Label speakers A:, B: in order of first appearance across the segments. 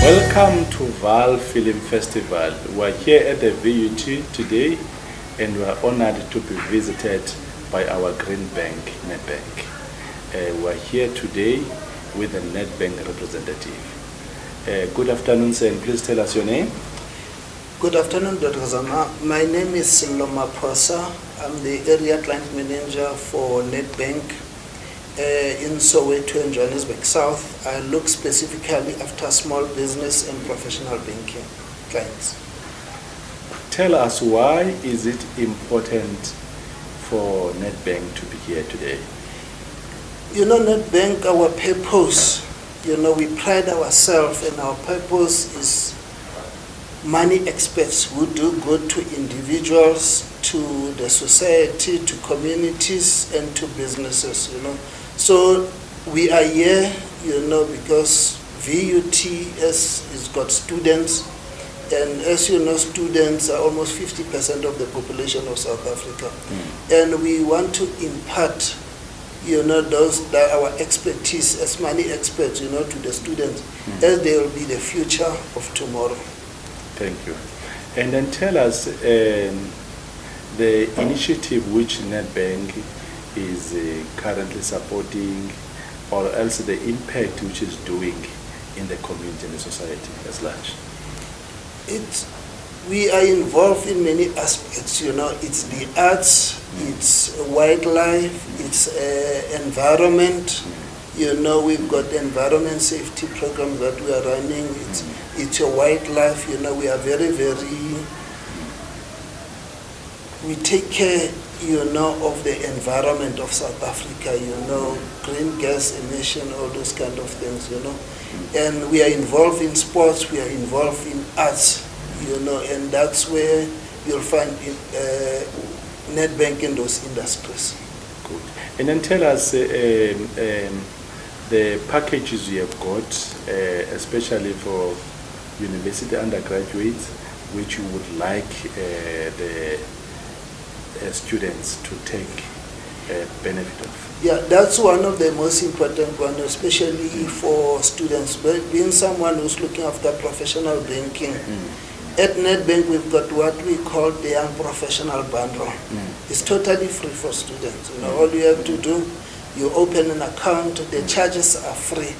A: Welcome to VUT FilmFestival. We are here at the VUT today and we are honored to be visited by our green bank, Nedbank. We are here today with the Nedbank representative. Good afternoon, sir, and please tell us your name.
B: Good afternoon, Dr. Zama. My name is Maphosa. I'm the area client manager for Nedbank in Soweto and Johannesburg South. I look specifically after small business and professional banking clients.
A: Tell us, why is it important for Nedbank to be here today?
B: You know, Nedbank, our purpose, we pride ourselves, and our purpose is money experts who do good to individuals, to the society, to communities, and to businesses, So we are here, because VUT has got students, and as you know, students are almost 50% of the population of South Africa. And we want to impart, our expertise as money experts, to the students, as they will be the future of tomorrow.
A: Thank you. And then tell us the initiative which Nedbank is currently supporting, or else the impact which is doing in the community and the society as large.
B: We are involved in many aspects, it's the arts, it's wildlife, it's environment. We've got the environment safety program that we are running. It's a wildlife. We are we take care, of the environment of South Africa. Green gas emission, all those kind of things. And we are involved in sports. We are involved in arts. And that's where you'll find Nedbank in those industries.
A: Good. And then tell us the packages you have got, especially for university undergraduates, which you would like the students to take benefit of.
B: Yeah, that's one of the most important ones, especially for students. Being someone who's looking after professional banking, at Nedbank we've got what we call the Young Professional Bundle. It's totally free for students. All you have to do, you open an account, the charges are free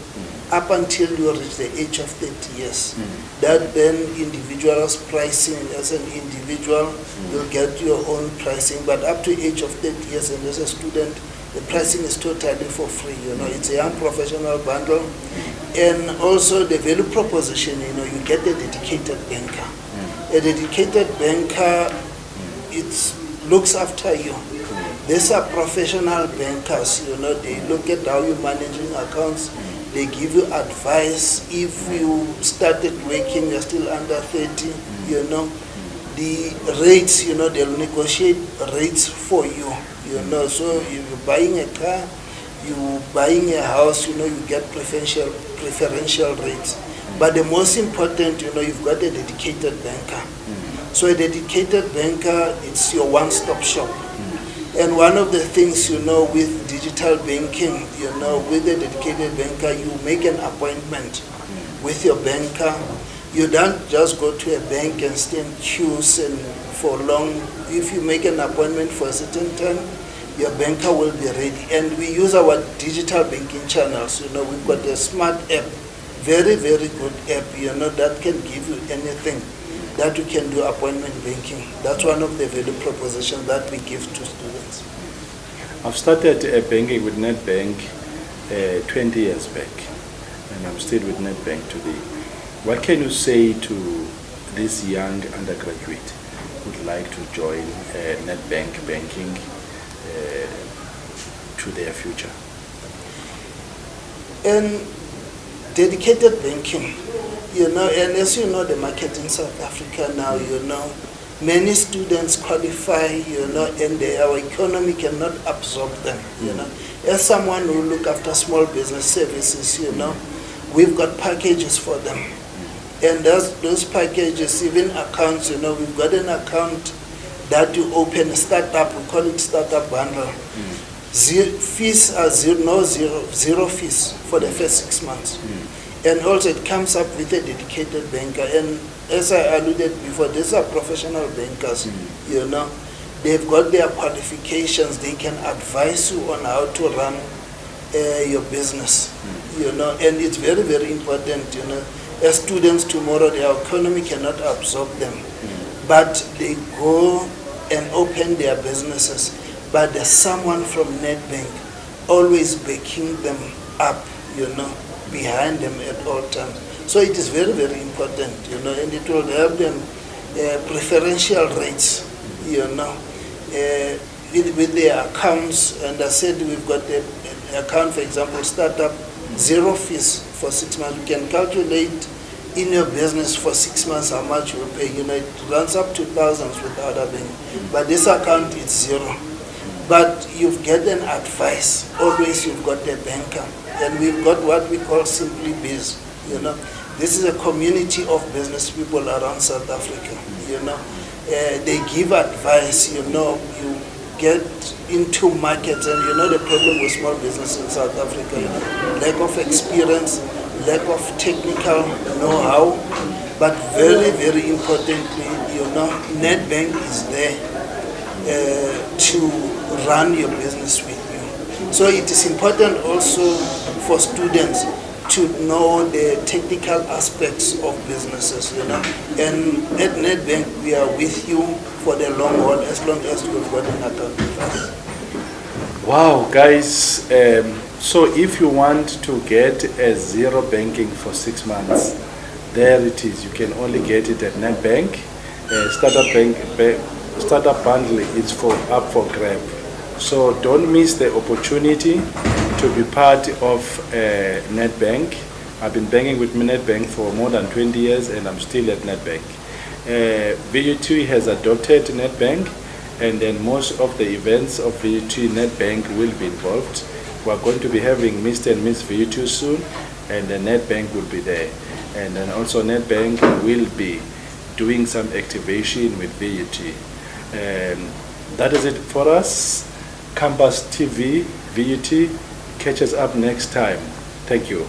B: up until you reach the age of 30 years. That then individual's pricing, as an individual, you'll get your own pricing, but up to age of 30 years and as a student, the pricing is totally for free. It's a Young Professional Bundle. And also the value proposition, you get a dedicated banker. A dedicated banker, it looks after you. These are professional bankers, they look at how you're managing accounts, they give you advice. If you started working, you're still under 30, the rates, they'll negotiate rates for you, So if you're buying a car, you're buying a house, you get preferential rates. But the most important, you've got a dedicated banker. So a dedicated banker, it's your one-stop shop. And one of the things, with digital banking, with a dedicated banker, you make an appointment with your banker. You don't just go to a bank and stand queues and for long. If you make an appointment for a certain time, your banker will be ready. And we use our digital banking channels. We've got a smart app, very, very good app, that can give you anything that you can do appointment banking. That's one of the value propositions that we give to students.
A: I've started banking with Nedbank 20 years back, and I'm still with Nedbank today. What can you say to this young undergraduate who would like to join Nedbank banking to their future?
B: And dedicated banking, and as you know, the market in South Africa now, many students qualify, and our economy cannot absorb them, As someone who look after small business services, we've got packages for them. And those packages, even accounts, we've got an account that you open a startup, we call it startup bundle. Fees are zero fees for the first 6 months. And also it comes up with a dedicated banker. And as I alluded before, these are professional bankers, you know. They've got their qualifications. They can advise you on how to run your business, you know. And it's very, very important, you know. As students tomorrow, their economy cannot absorb them. But they go and open their businesses. But there's someone from Nedbank always backing them up, you know, behind them at all times. So it is very, very important, you know, and it will help them preferential rates, you know, with their accounts. And I said we've got an account, for example, startup, 0 fees for 6 months. We can calculate in your business for 6 months how much you will pay. You know, it runs up to thousands with other bank. But this account is 0. But you've get an advice. Always you've got a banker. And we've got what we call Simply Biz, you know. This is a community of business people around South Africa, you know. They give advice, you know. You get into markets, and you know the problem with small business in South Africa, you know, lack of experience, lack of technical know-how, but very, very importantly, you know, Nedbank is there to run your business with you. So it is important also for students to know the technical aspects of businesses, you know. And at Nedbank, we are with you for the long haul as long as you've got an account with us.
A: Wow, guys. So if you want to get a 0 banking for 6 months, there it is. You can only get it at Nedbank. Startup bundle is up for grab. So don't miss the opportunity to be part of Nedbank. I've been banking with Nedbank for more than 20 years, and I'm still at Nedbank. VUT has adopted Nedbank, and then most of the events of VUT Nedbank will be involved. We're going to be having Mr. and Miss VUT soon, and the Nedbank will be there. And then also Nedbank will be doing some activation with VUT. That is it for us. Campus TV, VUT, catch us up next time. Thank you.